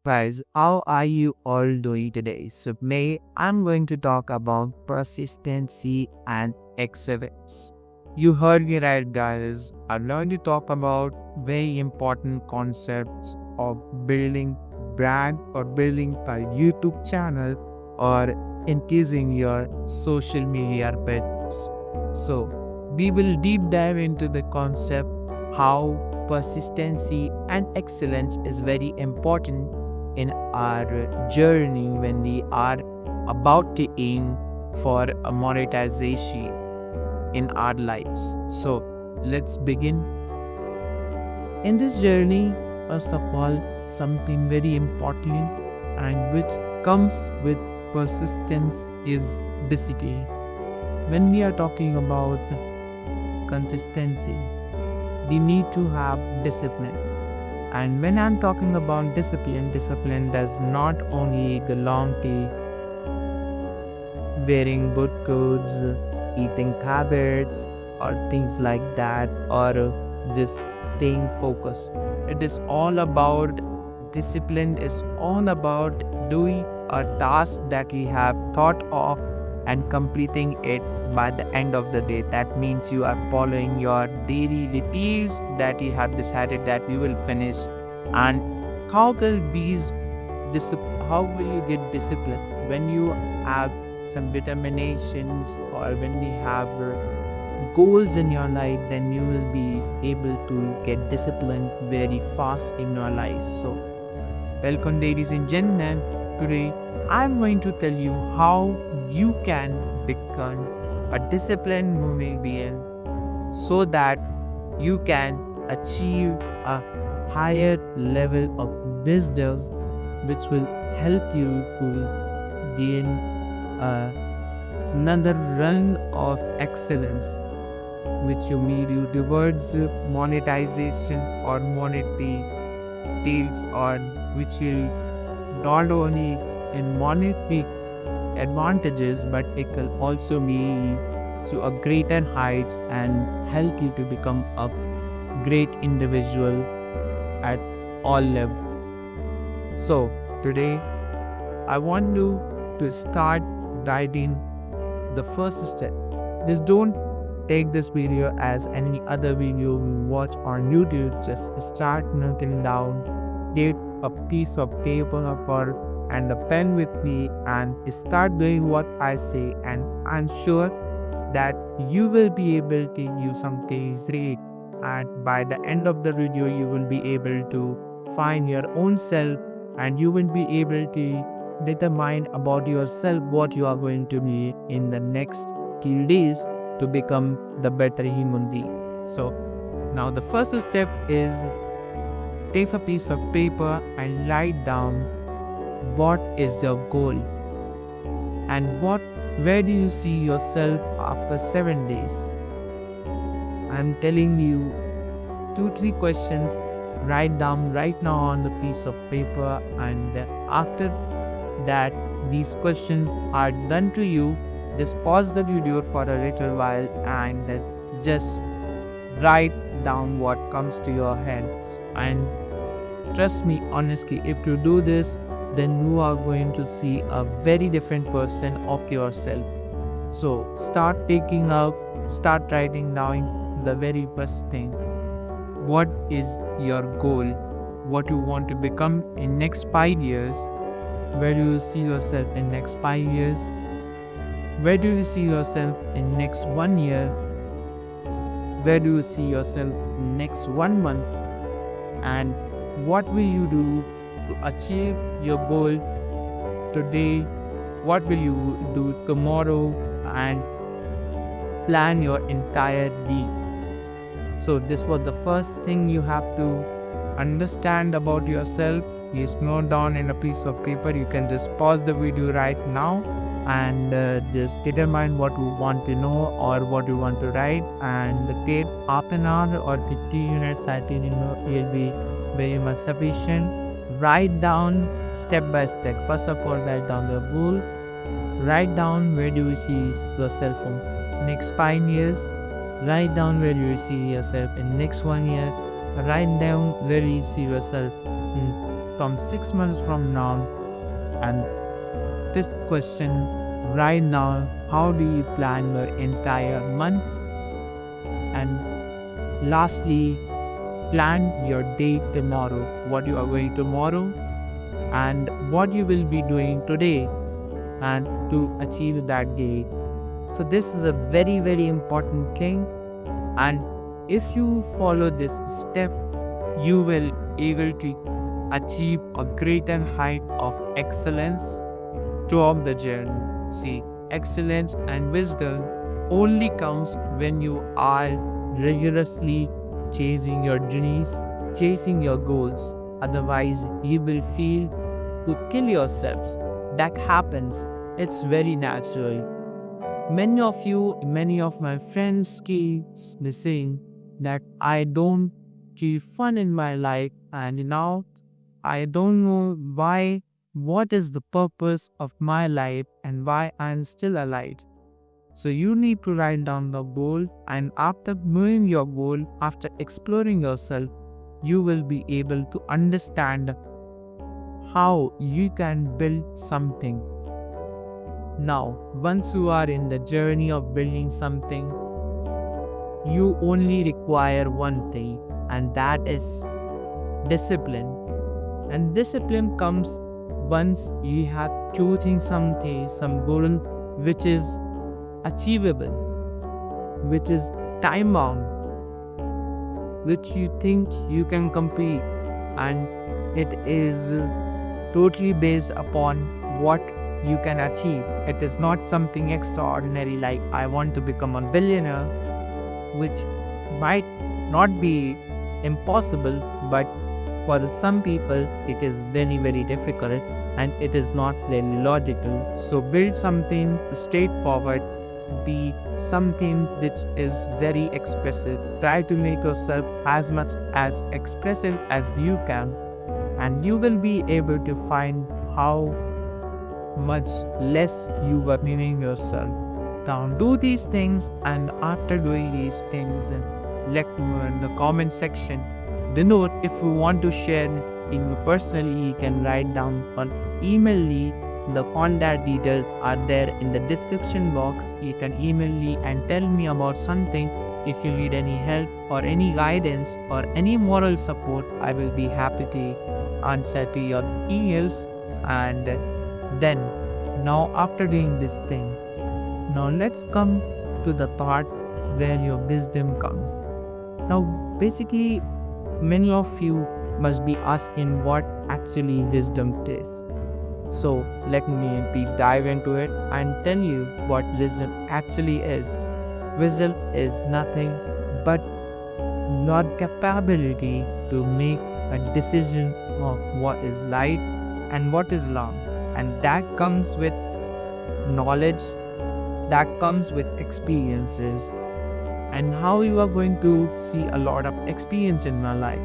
guys, how are you all doing today? So, I'm going to talk about persistency and excellence. You heard me right, guys. I'm going to talk about very important concepts of building brand or building a YouTube channel or increasing your social media bets. So, we will deep dive into the concept how persistency and excellence is very important in our journey when we are about to aim for a monetization in our lives. So let's begin. In this journey, first of all, something very important and which comes with persistence is discipline. When we are talking about consistency, we need to have discipline. And when I'm talking about discipline does not only belong to wearing good clothes, eating habits, or things like that, or just staying focused. It is all about discipline, is all about doing a task that we have thought of and completing it by the end of the day. That means you are following your daily routines that you have decided that you will finish. And how will how will you get discipline? When you have some determinations or when you have goals in your life, then you will be able to get discipline very fast in your life. So welcome, ladies and gentlemen. Today I'm going to tell you how you can become a disciplined human being so that you can achieve a higher level of wisdom which will help you to gain another run of excellence which will lead you towards monetization or monetary deals, or which will not only in monetary advantages but it will also lead to a greater heights and help you to become a great individual at all levels. So today I want you to start writing the first step. Just don't take this video as any other video you watch on YouTube. Just start noting down, get a piece of paper and a pen with me and start doing what I say, and I'm sure that you will be able to use something great, and by the end of the video you will be able to find your own self and you will be able to determine about yourself what you are going to be in the next few days to become the better human being. So now the first step is take a piece of paper and write down what is your goal and where do you see yourself after 7 days. I'm telling you 2-3 questions. Write down right now on the piece of paper, and after that these questions are done to you, just pause the video for a little while and just write down what comes to your hands. And trust me, honestly, if you do this, then you are going to see a very different person of yourself. So start writing down the very first thing. What is your goal? What you want to become in next 5 years? Where do you see yourself in next 5 years? Where do you see yourself in next 1 year? Where do you see yourself in next 1 month? And what will you do to achieve your goal today? What will you do tomorrow? And plan your entire day. So this was the first thing you have to understand about yourself. Please note down in a piece of paper. You can just pause the video right now and just determine what you want to know or what you want to write, and take half an hour or 50 minutes. I think it will be very much sufficient. Write down step by step. First of all, write down the goal. Write down where do you see yourself in next 5 years. Write down where you see yourself in next 1 year. Write down where you see yourself in from 6 months from now? And this question right now, how do you plan your entire month? And lastly, plan your day tomorrow, what you are going tomorrow and what you will be doing today and to achieve that day. So this is a very, very important thing, and if you follow this step, you will able to achieve a greater height of excellence throughout the journey. See, excellence and wisdom only comes when you are rigorously chasing your dreams, chasing your goals. Otherwise, you will feel to kill yourselves. That happens. It's very natural. Many of my friends keep saying that I don't keep fun in my life, and now I don't know why, what is the purpose of my life and why I'm still alive. So you need to write down the goal, and after knowing your goal, after exploring yourself, you will be able to understand how you can build something. Now, once you are in the journey of building something, you only require one thing, and that is discipline. And discipline comes once you have choosing something, some goal which is achievable, which is time bound, which you think you can complete, and it is totally based upon what you can achieve. It is not something extraordinary like I want to become a billionaire, which might not be impossible, but for some people it is very, very difficult and it is not very logical. So build something straightforward, be something which is very expressive. Try to make yourself as much as expressive as you can, and you will be able to find how much less you were meaning yourself. Now do these things, and after doing these things, let me know in the comment section. Denote if you want to share in personally, you can write down on email me. The contact details are there in the description box. You can email me and tell me about something. If you need any help or any guidance or any moral support, I will be happy to answer to your emails. And then, now after doing this thing, now let's come to the parts where your wisdom comes. Now basically, many of you must be asking what actually wisdom is. So let me dive into it and tell you what wisdom actually is. Wisdom is nothing but your capability to make a decision of what is right and what is wrong. And that comes with knowledge, that comes with experiences, and how you are going to see a lot of experience in my life.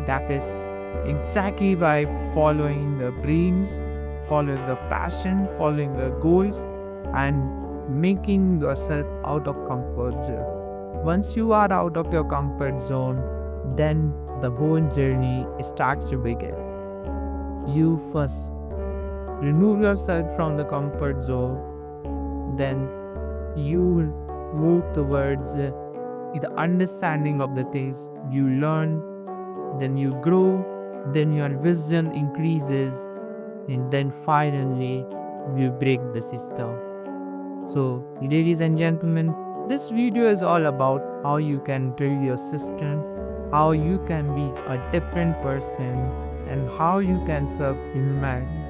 That is exactly by following the dreams, following the passion, following the goals, and making yourself out of comfort zone. Once you are out of your comfort zone, then the whole journey starts to begin. You first remove yourself from the comfort zone, then you will move towards the understanding of the things you learn, then you grow, then your vision increases, and then finally you break the system. So, ladies and gentlemen, this video is all about how you can build your system, how you can be a different person, and how you can serve humanity.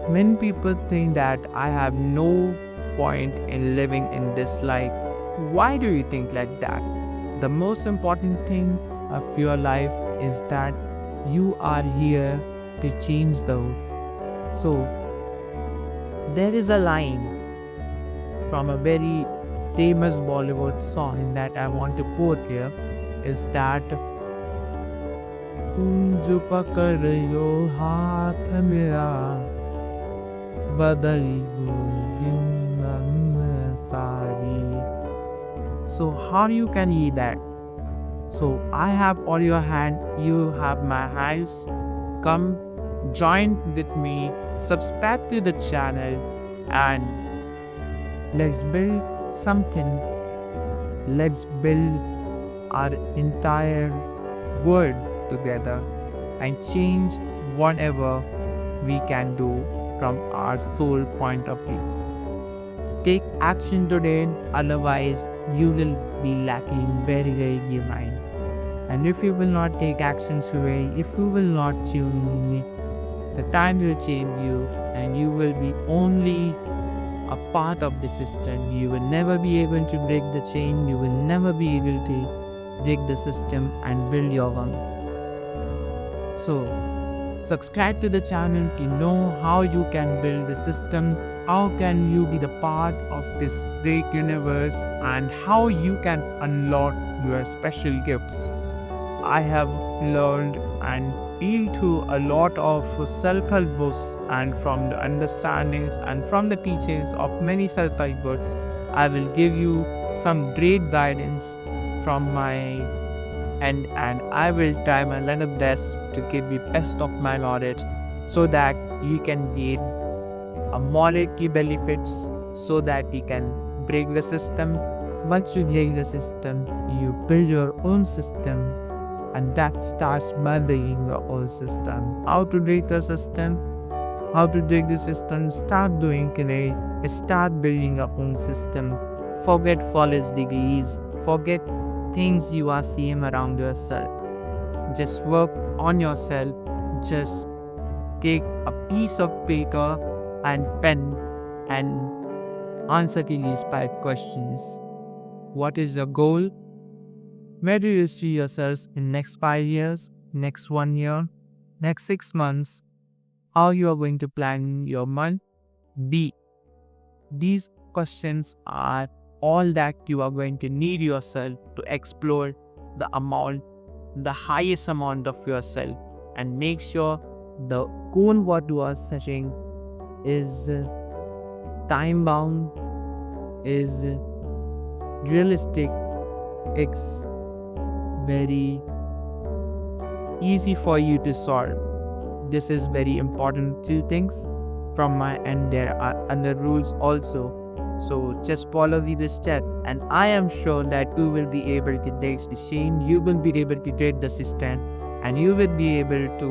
Many people think that I have no point in living in this life. Why do you think like that? The most important thing of your life is that you are here to change the world. So there is a line from a very famous Bollywood song that I want to quote here, is that जो पकड़ो हाथ मेरा बदल सारी. So how you can eat that? So I have all your hand, you have my hands. Come join with me, subscribe to the channel, and let's build something. Let's build our entire world together and change whatever we can do from our soul point of view. Take action today, otherwise, you will be lacking very, very behind. And if you will not take action today, if you will not tune in, the time will change you, and you will be only a part of the system. You will never be able to break the chain, you will never be able to break the system and build your own. So, subscribe to the channel to know how you can build the system, how can you be the part of this great universe, and how you can unlock your special gifts. I have learned and been through a lot of self-help books, and from the understandings and from the teachings of many self-help books, I will give you some great guidance from my end, and I will try my level best to give you best of my knowledge so that you can gain a monetary benefits, so that you can break the system. Once you break the system, you build your own system, and that starts by breaking your own system. How to break the system? How to break the system? Start doing today. Start building your own system. Forget false degrees. Forget things you are seeing around yourself. Just work on yourself. Just take a piece of paper and pen and answer to these 5 questions. What is your goal? Where do you see yourselves in next 5 years, next 1 year, next 6 months? How you are going to plan your month? B. These questions are all that you are going to need yourself to explore the highest amount of yourself, and make sure the goal what you are setting is time bound, is realistic, it's very easy for you to solve. This is very important 2 things from my end. There are other rules also, so just follow this step, and I am sure that you will be able to take the chain, you will be able to take the system, and you will be able to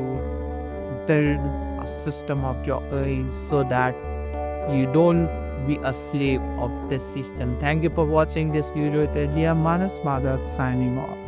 build a system of your own, so that you don't be a slave of this system. Thank you for watching this video. Madhav signing off.